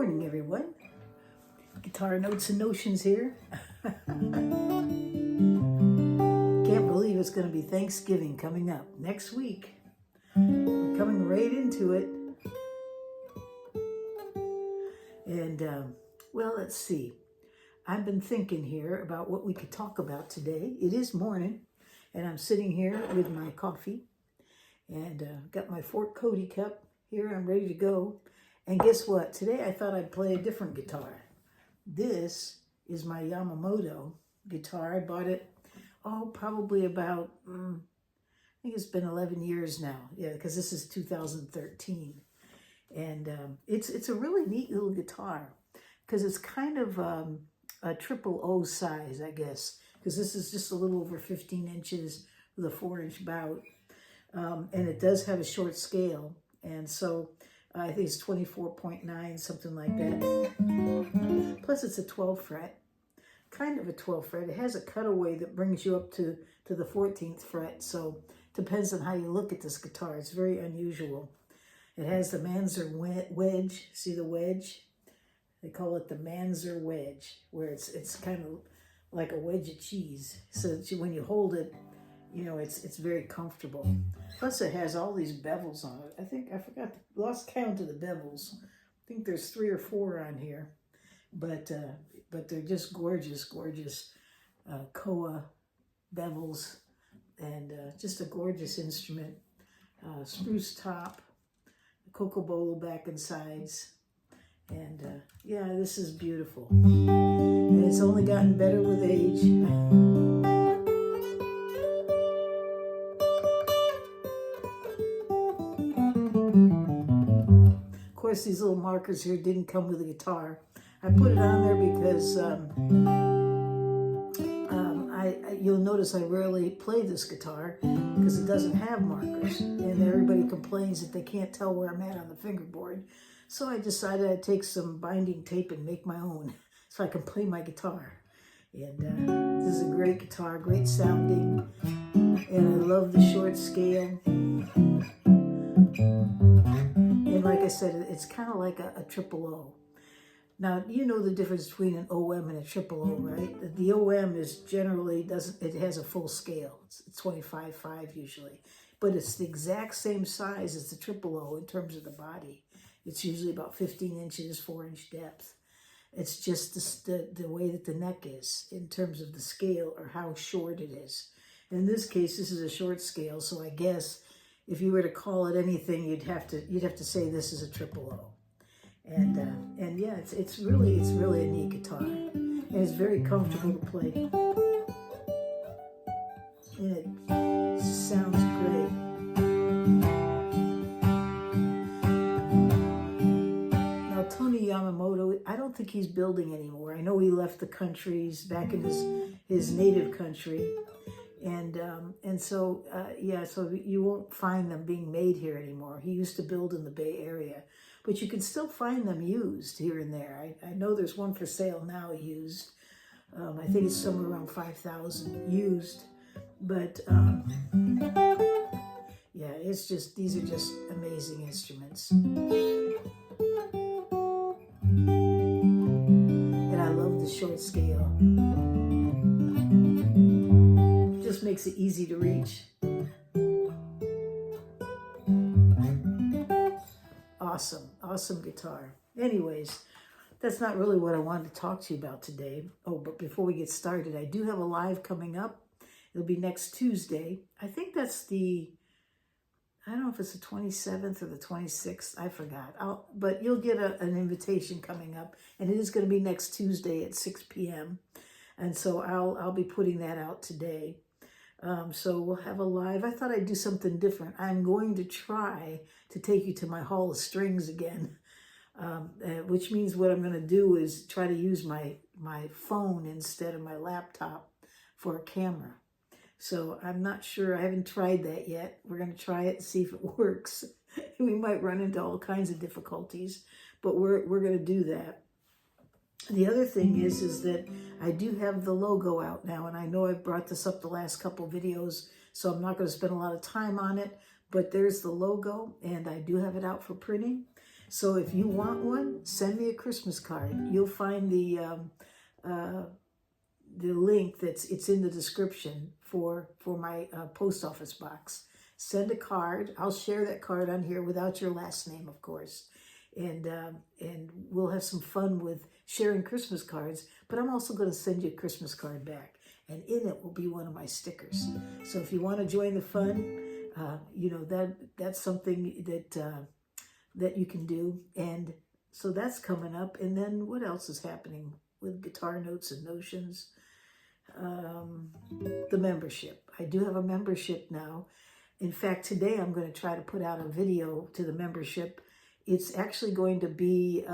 morning, everyone. Guitar Notes and Notions here. Can't believe it's going to be Thanksgiving coming up next week. We're coming right into it. And, well, let's see. I've been thinking here about what we could talk about today. It is morning, and I'm sitting here with my coffee. And got my Fort Cody cup here. I'm ready to go. And guess what? Today I thought I'd play a different guitar. This is my Yamamoto guitar. I bought it, probably about, I think it's been 11 years now. Yeah, because this is 2013. And it's a really neat little guitar because it's kind of a triple O size, I guess, because this is just a little over 15 inches with a 4-inch bout. And it does have a short scale. And so I think it's 24.9, something like that. Plus it's a 12 fret, kind of a 12 fret. It has a cutaway that brings you up to the 14th fret. So depends on how you look at this guitar. It's very unusual. It has the Manzer wedge. See the wedge? They call it the Manzer wedge, where it's kind of like a wedge of cheese. So that when you hold it, you know, it's very comfortable. Plus it has all these bevels on it. I lost count of the bevels. I think there's 3 or 4 on here. But they're just gorgeous, gorgeous koa bevels. And just a gorgeous instrument. Spruce top, cocobolo back and sides. And yeah, this is beautiful. And it's only gotten better with age. Of course, these little markers here didn't come with the guitar. I put it on there because you'll notice I rarely play this guitar because it doesn't have markers, and everybody complains that they can't tell where I'm at on the fingerboard. So I decided I'd take some binding tape and make my own so I can play my guitar. And this is a great guitar, great sounding, and I love the short scale. And like I said, it's kind of like a triple O. Now, you know the difference between an OM and a triple O, right? The OM is generally it has a full scale. It's 25/5 usually. But it's the exact same size as the triple O in terms of the body. It's usually about 15 inches, 4-inch depth. It's just the way that the neck is in terms of the scale or how short it is. In this case, this is a short scale, so I guess if you were to call it anything, you'd have to say this is a triple O. And yeah, it's really a neat guitar, and it's very comfortable to play, and it sounds great. Now Tony Yamamoto, I don't think he's building anymore. I know he left the country. He's back in his native country. And so you won't find them being made here anymore. He used to build in the Bay Area, but you can still find them used here and there. I know there's one for sale now used. I think it's somewhere around 5,000 used, but yeah, these are just amazing instruments. And I love the short scale. Makes it easy to reach. Awesome guitar. Anyways, that's not really what I wanted to talk to you about today. Oh, but before we get started, I do have a live coming up. It'll be next Tuesday. I think that's I don't know if it's the 27th or the 26th. I forgot. But you'll get an invitation coming up, and it is going to be next Tuesday at 6 p.m. And so I'll be putting that out today. So we'll have a live. I thought I'd do something different. I'm going to try to take you to my Hall of Strings again, which means what I'm going to do is try to use my phone instead of my laptop for a camera. So I'm not sure. I haven't tried that yet. We're going to try it and see if it works. We might run into all kinds of difficulties, but we're going to do that. The other thing is that I do have the logo out now, and I know I've brought this up the last couple videos, so I'm not going to spend a lot of time on it, but there's the logo, and I do have it out for printing. So if you want one, send me a Christmas card. You'll find the link it's in the description for my post office box. Send a card. I'll share that card on here without your last name, of course. And we'll have some fun with sharing Christmas cards. But I'm also going to send you a Christmas card back. And in it will be one of my stickers. So if you want to join the fun, you know, that's something that you can do. And so that's coming up. And then what else is happening with Guitar Notes and Notions? The membership. I do have a membership now. In fact, today I'm going to try to put out a video to the membership. It's actually going to be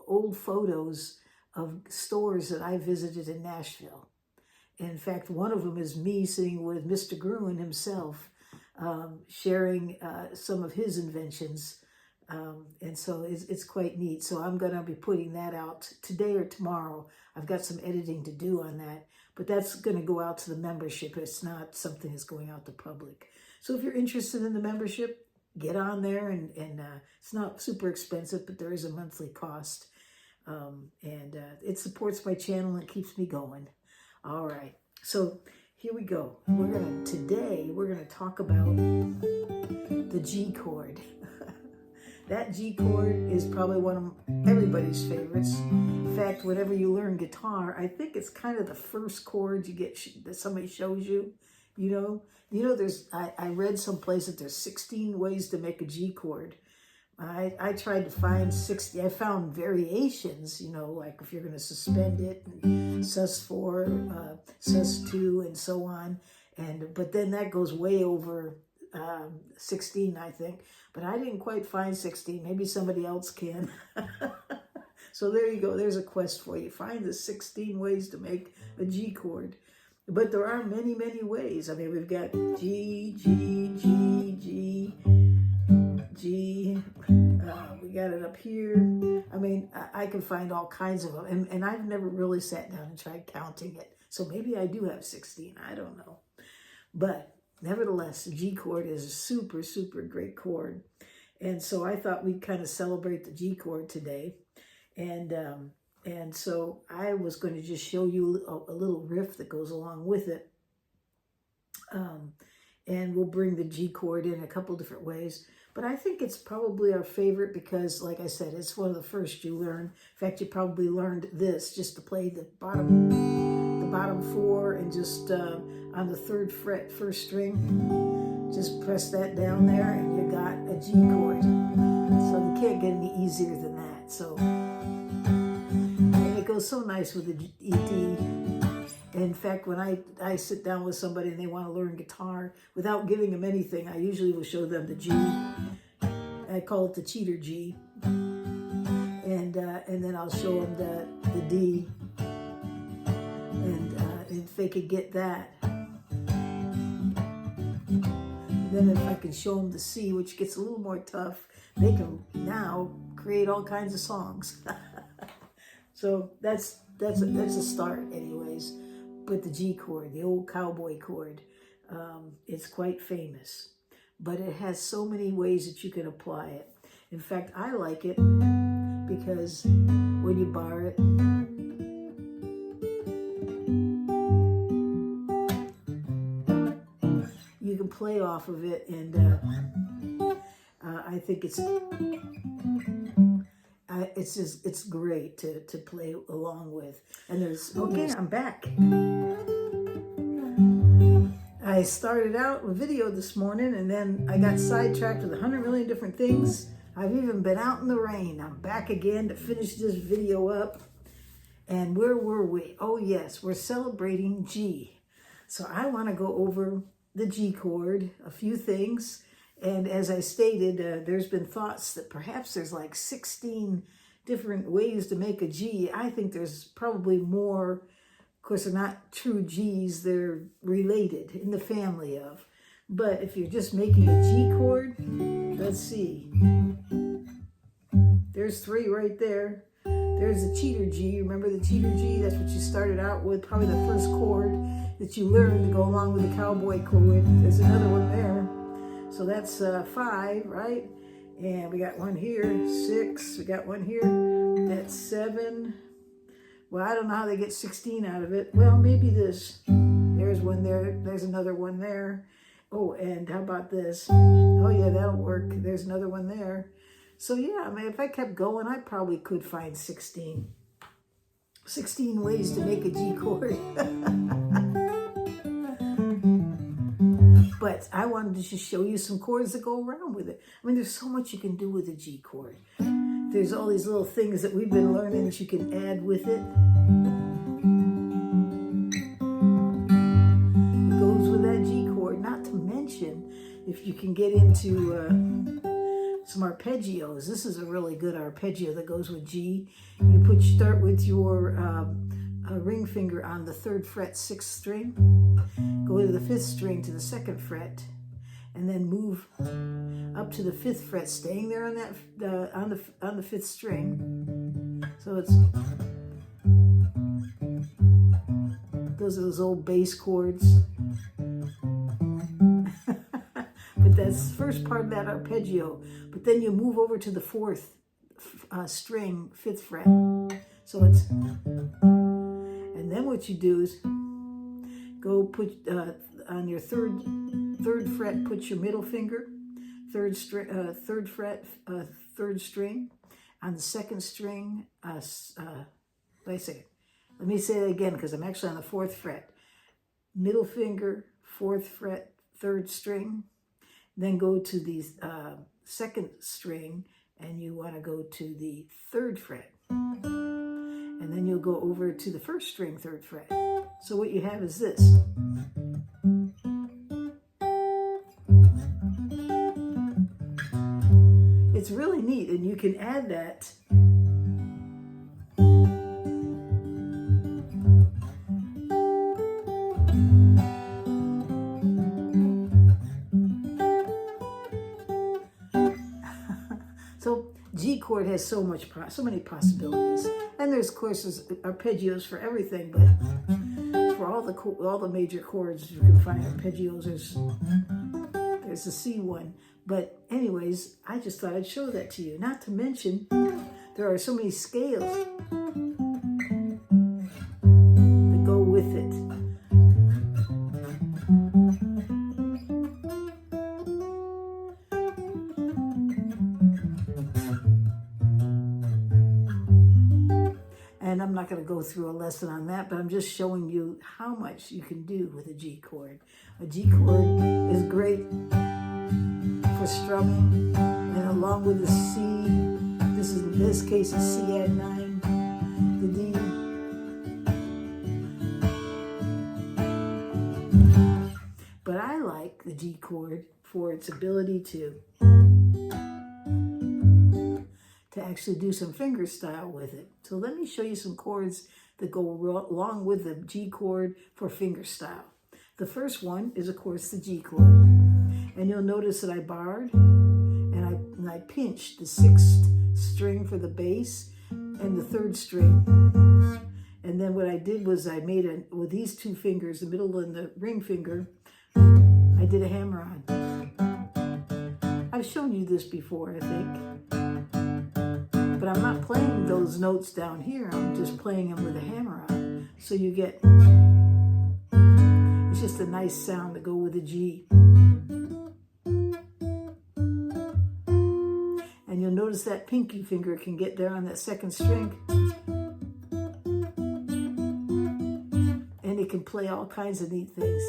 old photos of stores that I visited in Nashville. In fact, one of them is me sitting with Mr. Gruen himself, sharing some of his inventions. And so it's quite neat. So I'm going to be putting that out today or tomorrow. I've got some editing to do on that. But that's going to go out to the membership. It's not something that's going out to public. So if you're interested in the membership, get on there. And it's not super expensive, but there is a monthly cost. And it supports my channel and keeps me going. All right. So here we go. Today we're going to talk about the G chord. That G chord is probably one of everybody's favorites. In fact, whenever you learn guitar, I think it's kind of the first chord you get that somebody shows you. You know, I read someplace that there's 16 ways to make a G chord. I tried to find 60. I found variations, you know, like if you're going to suspend it, sus4, sus2, and so on. But then that goes way over 16, I think. But I didn't quite find 16. Maybe somebody else can. So there you go. There's a quest for you. Find the 16 ways to make a G chord. But there are many, many ways. I mean, we've got G, G, G, G, G. We got it up here. I mean, I can find all kinds of them. And I've never really sat down and tried counting it. So maybe I do have 16. I don't know. But nevertheless, the G chord is a super, super great chord. And so I thought we'd kind of celebrate the G chord today. And so I was going to just show you a little riff that goes along with it. And we'll bring the G chord in a couple different ways. But I think it's probably our favorite because, like I said, it's one of the first you learn. In fact, you probably learned this just to play the bottom four and just on the 3rd fret, 1st string. Just press that down there and you got a G chord. So you can't get any easier than that. So, and it goes so nice with the ED. In fact, when I sit down with somebody and they want to learn guitar, without giving them anything, I usually will show them the G. I call it the cheater G. And then I'll show them the D. And if they could get that. And then if I can show them the C, which gets a little more tough, they can now create all kinds of songs. So that's a start anyways. But the G chord, the old cowboy chord, it's quite famous. But it has so many ways that you can apply it. In fact, I like it because when you bar it, you can play off of it, and I think it's great to play along with. And okay, I'm back. I started out a video this morning and then I got sidetracked with 100 million different things. I've even been out in the rain. I'm back again to finish this video up. And where were we? Oh yes, we're celebrating G. So I want to go over the G chord, a few things. And as I stated, there's been thoughts that perhaps there's like 16 different ways to make a G. I think there's probably more. Of course, they're not true G's. They're related in the family of. But if you're just making a G chord, let's see. There's 3 right there. There's the cheater G. Remember the cheater G? That's what you started out with, probably the first chord that you learned to go along with the cowboy chord. There's another one there. So that's 5, right? And we got one here, 6. We got one here, that's 7. Well, I don't know how they get 16 out of it. Well, maybe this. There's one there. There's another one there. Oh, and how about this? Oh, yeah, that'll work. There's another one there. So, yeah, I mean, if I kept going, I probably could find 16. 16 ways to make a G chord. But I wanted to just show you some chords that go around with it. I mean, there's so much you can do with a G chord. There's all these little things that we've been learning that you can add with it. It goes with that G chord, not to mention if you can get into some arpeggios. This is a really good arpeggio that goes with G. You start with your ring finger on the 3rd fret, 6th string, go to the 5th string to the 2nd fret, and then move up to the 5th fret, staying there on that on the 5th string. So it's those are those old bass chords. But that's the first part of that arpeggio. But then you move over to the 4th string, 5th fret. So it's, and then what you do is go put on your third fret, put your middle finger, 3rd fret, 3rd string. On the 2nd string, wait a second. Let me say that again because I'm actually on the 4th fret. Middle finger, 4th fret, 3rd string. Then go to the 2nd string and you want to go to the 3rd fret. And then you'll go over to the 1st string, 3rd fret. So what you have is this. It's really neat, and you can add that. So G chord has so many possibilities, and there's of course arpeggios for everything, but for all the major chords you can find arpeggios. There's the C one, but anyways, I just thought I'd show that to you. Not to mention, there are so many scales that go with it. And I'm not going to go through a lesson on that, but I'm just showing you how much you can do with a G chord. A G chord is great for strumming, and along with the C, in this case, it's C add 9, the D. But I like the G chord for its ability to actually do some finger style with it. So let me show you some chords that go along with the G chord for finger style. The first one is, of course, the G chord. And you'll notice that I barred and I pinched the 6th string for the bass and the 3rd string. And then what I did was I made with these 2 fingers, the middle and the ring finger, I did a hammer on. I've shown you this before, I think. But I'm not playing those notes down here. I'm just playing them with a hammer on. So you get, it's just a nice sound to go with a G. And you'll notice that pinky finger can get there on that 2nd string. And it can play all kinds of neat things.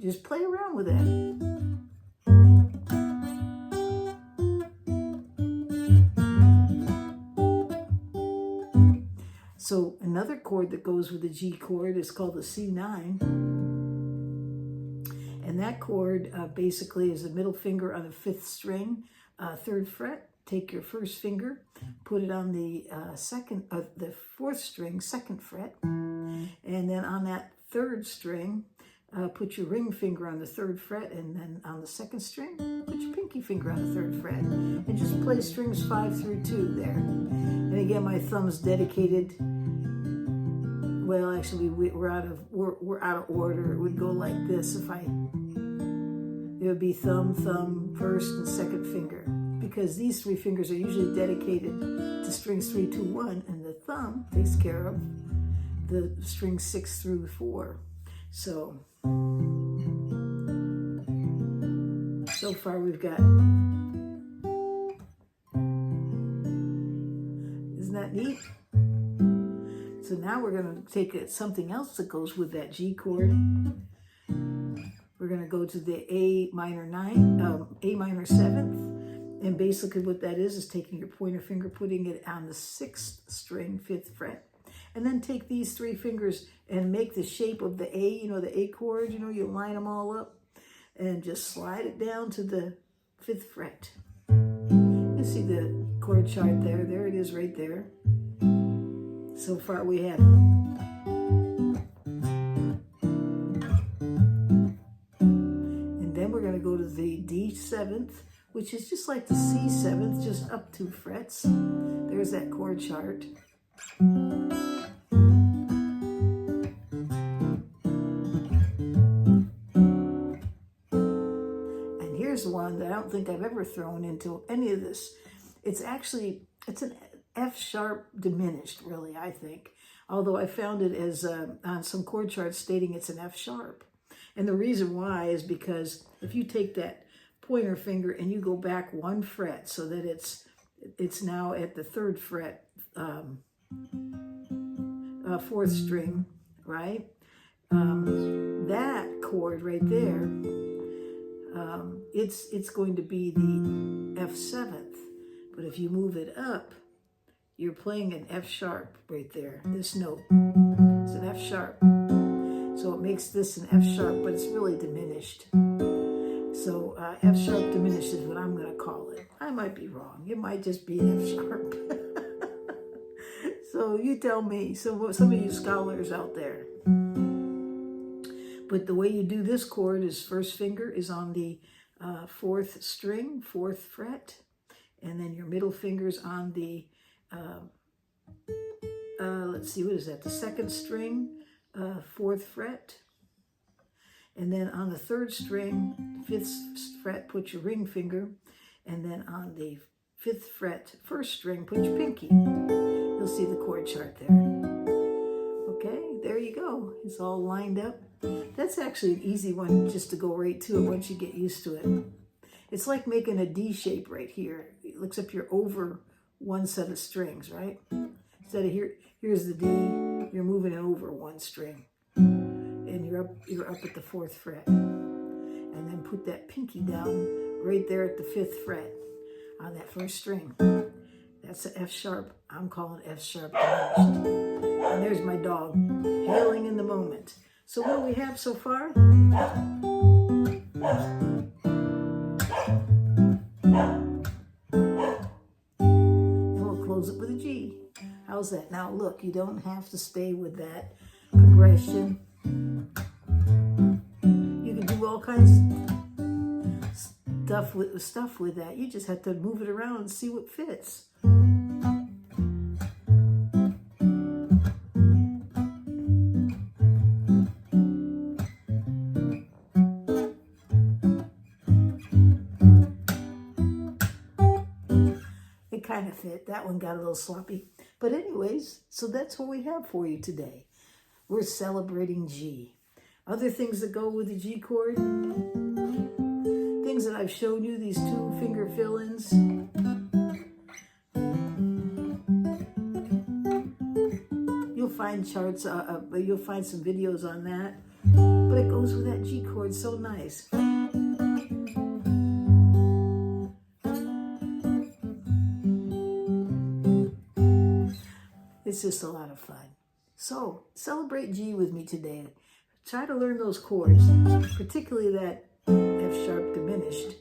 Just play around with that. So another chord that goes with the G chord is called the C9. And that chord basically is the middle finger on the 5th string, 3rd fret. Take your 1st finger, put it on the the 4th string, 2nd fret. And then on that 3rd string, put your ring finger on the 3rd fret, and then on the 2nd string, put your pinky finger on the 3rd fret. And just play strings 5 through 2 there. And again, my thumb's dedicated. Well, actually, we're out of order. It would go like this if it would be thumb, thumb, first and second finger, because these three fingers are usually dedicated to strings 3, 2, 1, and the thumb takes care of the strings 6 through 4. So far we've got, isn't that neat? So now we're going to take something else that goes with that G chord. We're going to go to the A minor 7th. And basically what that is taking your pointer finger, putting it on the 6th string, 5th fret. And then take these 3 fingers and make the shape of the A, you know, the A chord, you know, you line them all up and just slide it down to the 5th fret. You see the chord chart there. There it is right there. So far we have and then we're going to go to the D7th, which is just like the C7th, just up 2 frets. There's that chord chart. And here's one that I don't think I've ever thrown into any of this. It's an F sharp diminished, really, I think. Although I found it as on some chord charts stating it's an F sharp. And the reason why is because if you take that pointer finger and you go back 1 fret so that it's now at the 3rd fret, 4th string, right? That chord right there, it's going to be the F7th. But if you move it up, you're playing an F sharp right there. This note, it's an F sharp. So it makes this an F sharp, but it's really diminished. So F sharp diminished is what I'm going to call it. I might be wrong. It might just be an F sharp. So you tell me. So some of you scholars out there. But the way you do this chord is first finger is on the 4th string, 4th fret. And then your middle finger's on the let's see, what is that? The 2nd string, 4th fret. And then on the 3rd string, 5th fret, put your ring finger. And then on the 5th fret, 1st string, put your pinky. You'll see the chord chart there. Okay, there you go. It's all lined up. That's actually an easy one just to go right to it once you get used to it. It's like making a D shape right here. Except you're over 1 set of strings, right? Instead of here's the D, you're moving it over 1 string. And you're up at the 4th fret. And then put that pinky down right there at the 5th fret on that 1st string. That's an F sharp. I'm calling F sharp diminished. And there's my dog hailing in the moment. So what do we have so far? Close it with a G. How's that? Now look, you don't have to stay with that progression. You can do all kinds of stuff with that. You just have to move it around and see what fits. Kind of fit. That one got a little sloppy. But anyways, so that's what we have for you today. We're celebrating G. Other things that go with the G chord, things that I've shown you, these 2 finger fill-ins. You'll find charts, you'll find some videos on that. But it goes with that G chord so nice. It's just a lot of fun. So celebrate G with me today. Try to learn those chords, particularly that F sharp diminished.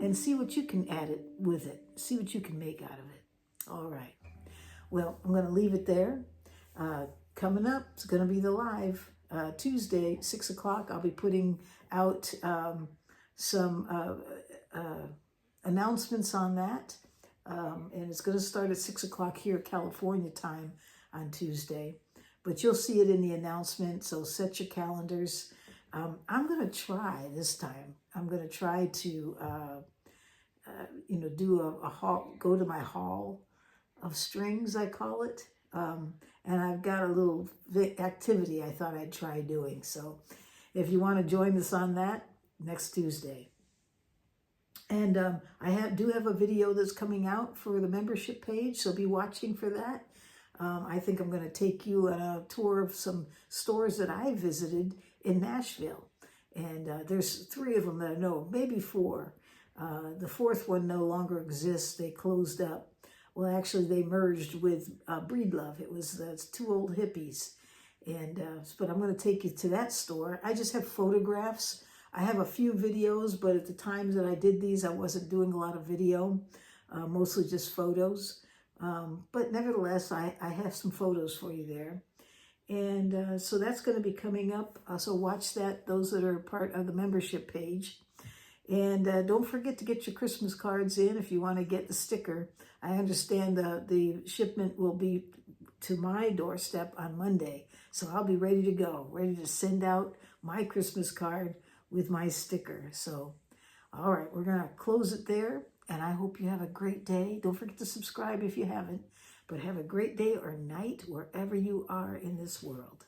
And see what you can add it with it. See what you can make out of it. All right. Well, I'm going to leave it there. Coming up, it's going to be the live Tuesday, 6 o'clock. I'll be putting out some announcements on that. And it's going to start at 6 o'clock here, California time on Tuesday. but you'll see it in the announcement, so set your calendars. I'm going to try this time. I'm going to try to, do a hall, go to my hall of strings, I call it. And I've got a little activity I thought I'd try doing. So if you want to join us on that, next Tuesday. And I do have a video that's coming out for the membership page, so be watching for that. I think I'm going to take you on a tour of some stores that I visited in Nashville. And there's 3 of them that I know, maybe 4. The 4th one no longer exists. They closed up. Well, actually, they merged with Breedlove. It was 2 old hippies. And but I'm going to take you to that store. I just have photographs. I have a few videos, but at the times that I did these, I wasn't doing a lot of video, mostly just photos. But nevertheless, I have some photos for you there. And so that's going to be coming up. So watch that, those that are part of the membership page. And don't forget to get your Christmas cards in if you want to get the sticker. I understand the shipment will be to my doorstep on Monday. So I'll be ready to go, ready to send out my Christmas card with my sticker. So, all right, we're going to close it there. And I hope you have a great day. Don't forget to subscribe if you haven't. But have a great day or night wherever you are in this world.